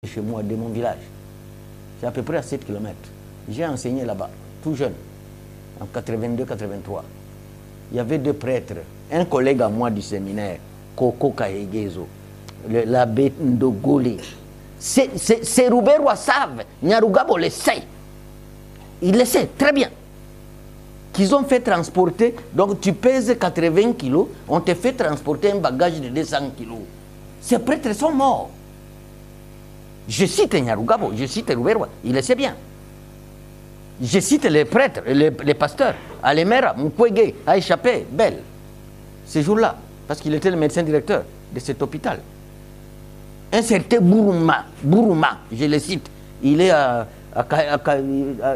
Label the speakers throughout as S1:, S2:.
S1: chez moi, de mon village. C'est à peu près à 7 km. J'ai enseigné là-bas, tout jeune, en 82-83. Il y avait deux prêtres, un collègue à moi du séminaire, Koko Kaegezo, l'abbé Ndogoli. C'est Roubaix savent, Nyarugabo le sait. Il le sait très bien. Qu'ils ont fait transporter, donc tu pèses 80 kilos, on te fait transporter un bagage de 200 kilos. Ces prêtres sont morts. Je cite Nyarugabo, je cite Roubaix, il le sait bien. Je cite les prêtres, les pasteurs, Alemera, Mukwege, a échappé, Belle, ces jours-là, parce qu'il était le médecin directeur de cet hôpital. Un certain Bourouma, je le cite, il est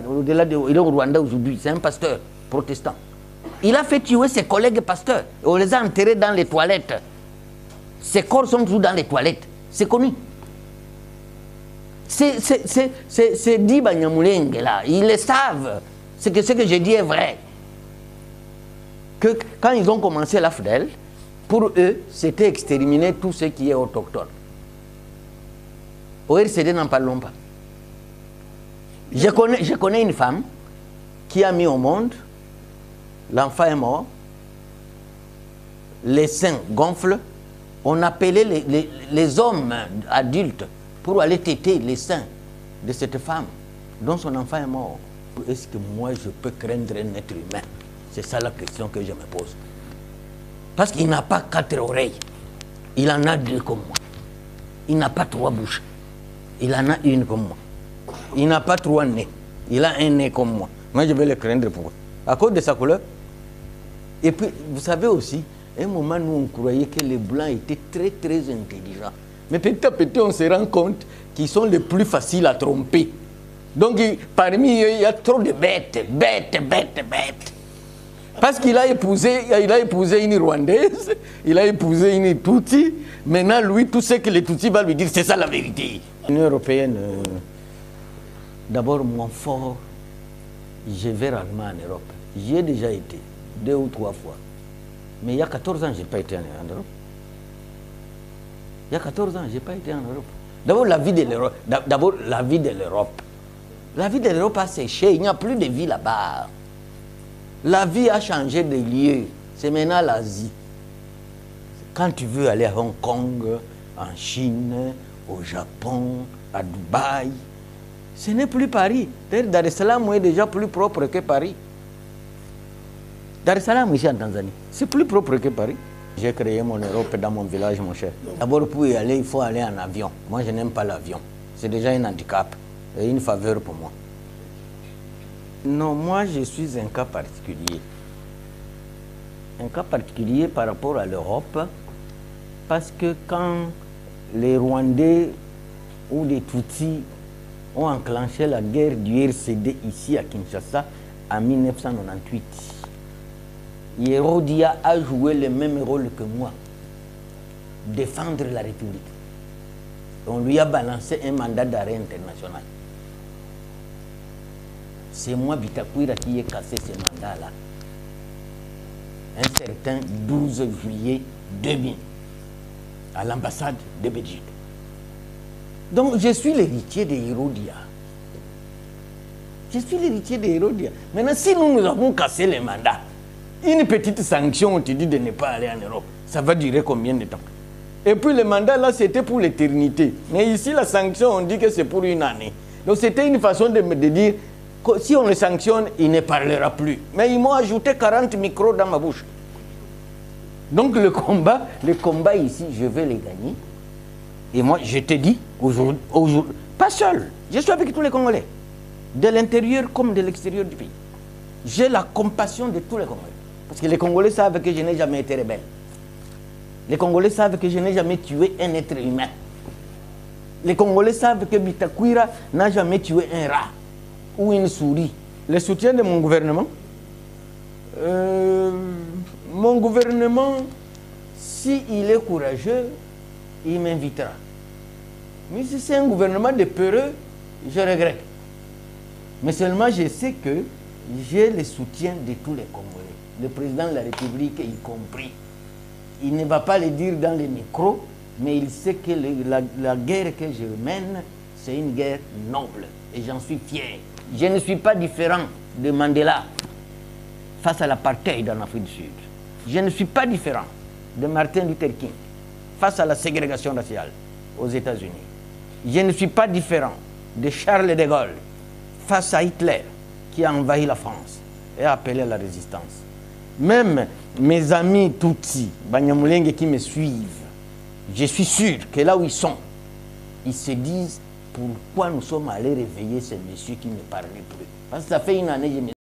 S1: au-delà de, il est au Rwanda aujourd'hui, c'est un pasteur protestant. Il a fait tuer ses collègues pasteurs, on les a enterrés dans les toilettes. Ses corps sont toujours dans les toilettes, c'est connu. C'est dit Banyamulenge là, ils le savent. Ce que je dis est vrai. Que quand ils ont commencé l'AFDEL, pour eux, c'était exterminer tout ce qui est autochtone. Au RCD, n'en parlons pas. Je connais une femme qui a mis au monde, l'enfant est mort, les seins gonflent, on appelait les hommes adultes pour aller téter les seins de cette femme dont son enfant est mort. Est-ce que moi je peux craindre un être humain? C'est ça la question que je me pose. Parce qu'il n'a pas 4 oreilles, il en a 2 comme moi. Il n'a pas 3 bouches, il en a une comme moi. Il n'a pas 3 nez, il a un nez comme moi. Moi je vais le craindre pour à cause de sa couleur. Et puis vous savez aussi, à un moment nous on croyait que les blancs étaient très très intelligents. Mais petit à petit, on se rend compte qu'ils sont les plus faciles à tromper. Donc, parmi eux, il y a trop de bêtes. Parce qu'il a épousé une Rwandaise, il a épousé une Tutsi. Maintenant, lui, tout ce que les Tutsis vont lui dire, c'est ça la vérité. L'Union européenne, d'abord, mon fort, je vais rarement en Europe. J'y ai déjà été, 2 ou 3 fois. Mais il y a 14 ans, je n'ai pas été en Europe. Il y a 14 ans, je n'ai pas été en Europe. D'abord, la vie de l'Europe. La vie de l'Europe a séché. Il n'y a plus de vie là-bas. La vie a changé de lieu. C'est maintenant l'Asie. Quand tu veux aller à Hong Kong, en Chine, au Japon, à Dubaï, ce n'est plus Paris. Dar es Salaam est déjà plus propre que Paris. Dar es Salaam, ici en Tanzanie, c'est plus propre que Paris. J'ai créé mon Europe dans mon village, mon cher. D'abord, pour y aller, il faut aller en avion. Moi, je n'aime pas l'avion. C'est déjà un handicap et une faveur pour moi. Non, moi, je suis un cas particulier. Un cas particulier par rapport à l'Europe, parce que quand les Rwandais ou les Tutsis ont enclenché la guerre du RCD ici à Kinshasa en 1998, Yerodia a joué le même rôle que moi, défendre la République. On lui a balancé un mandat d'arrêt international. C'est moi, Bitakwira, qui ai cassé ce mandat-là. Un certain 12 juillet 2000, à l'ambassade de Belgique. Donc, je suis l'héritier de Yerodia. Je suis l'héritier de Yerodia. Maintenant, si nous avons cassé le mandat, une petite sanction, on te dit de ne pas aller en Europe. Ça va durer combien de temps? Et puis le mandat là, c'était pour l'éternité. Mais ici, la sanction, on dit que c'est pour une année. Donc c'était une façon de dire que si on le sanctionne, il ne parlera plus. Mais ils m'ont ajouté 40 micros dans ma bouche. Donc le combat ici, je vais les gagner. Et moi, je te dis, aujourd'hui, pas seul, je suis avec tous les Congolais, de l'intérieur comme de l'extérieur du pays. J'ai la compassion de tous les Congolais. Parce que les Congolais savent que je n'ai jamais été rebelle. Les Congolais savent que je n'ai jamais tué un être humain. Les Congolais savent que Bitakwira n'a jamais tué un rat ou une souris. Le soutien de mon gouvernement, s'il est courageux, il m'invitera. Mais si c'est un gouvernement de peureux, je regrette. Mais seulement je sais que j'ai le soutien de tous les Congolais. Le président de la République y compris. Il ne va pas le dire dans les micros, Mais il sait que la guerre que je mène, c'est une guerre noble. Et j'en suis fier. Je ne suis pas différent de Mandela face à l'apartheid en Afrique du Sud. Je ne suis pas différent de Martin Luther King face à la ségrégation raciale aux États-Unis. Je ne suis pas différent de Charles de Gaulle face à Hitler qui a envahi la France et a appelé à la résistance. Même mes amis Tutsi, Banyamulenge qui me suivent, je suis sûr que là où ils sont, ils se disent pourquoi nous sommes allés réveiller ces messieurs qui ne parlaient plus. Parce que ça fait une année,